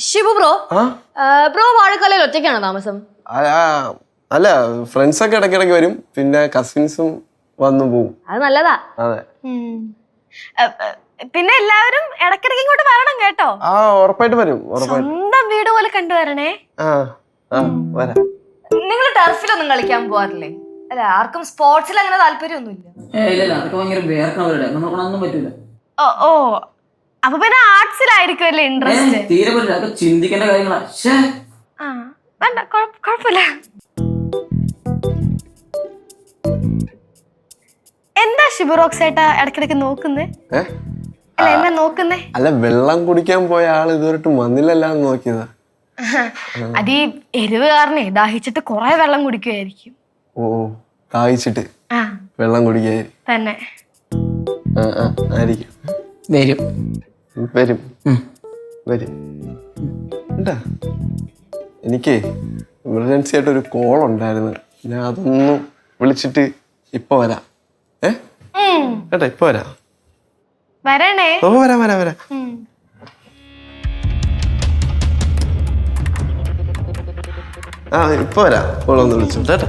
Shibu bro bro വാഴക്കാലയിൽ ഒറ്റയ്ക്കാണോ താമസം? അല്ല, friends ഒക്കെ ഇടയ്ക്കിടയ്ക്ക് വരും, പിന്നെ കസിൻസും വന്നു പോവും. അത് നല്ലതാ. അതെ. പിന്നെ എല്ലാവരും ഇടയ്ക്കിടയ്ക്ക് ഇങ്ങോട്ട് വരണം കേട്ടോ. ഉറപ്പായിട്ട് വരും. സ്വന്തം വീട് പോലെ കണ്ടുവരണേ. വരാം. നിങ്ങൾ ടർഫിലൊന്നും കളിക്കാൻ പോവാറില്ലേ? അല്ല, ആർക്കും സ്പോർട്സിൽ അങ്ങനെ താല്പര്യമൊന്നുമില്ല. ഓ അപ്പൊ പിന്നെ ആർട്സിലായിരിക്കുമല്ലേ ഇൻട്രസ്റ്റ്? ചിന്തിക്കേണ്ട കാര്യങ്ങളാ. വേണ്ട, കുഴപ്പമില്ല. എന്താ ഷിബുറോക്സ് ഏട്ടാ ഇടയ്ക്കിടയ്ക്ക് നോക്കുന്നേ? അല്ല, എന്നാ നോക്കുന്നേ? അല്ല, വെള്ളം കുടിക്കാൻ പോയ ആള് ഇതുവരെട്ട് വന്നില്ലല്ലോ നോക്കിയതാ. അത് ഈ എരിവ് കാരണേ ദാഹിച്ചിട്ട് കൊറേ വെള്ളം കുടിക്കുമായിരിക്കും. ഓ, ദാഹിച്ചിട്ട് വെള്ളം കുടിക്കാ തന്നെ. ആയിരിക്കും. വരും വരും വരും. എന്താ, എനിക്ക് എമർജൻസി ആയിട്ട് ഒരു കോൾ ഉണ്ടായിരുന്നു. ഞാൻ അതൊന്നും വിളിച്ചിട്ട് ഇപ്പൊ വരാം. കേട്ടാ, ഇപ്പൊ വരാം. വരണേ. ഓ, വരാം വരാം വരാം. ഇപ്പൊ വരാം. കോളൊന്ന് വിളിച്ചു കേട്ടാ.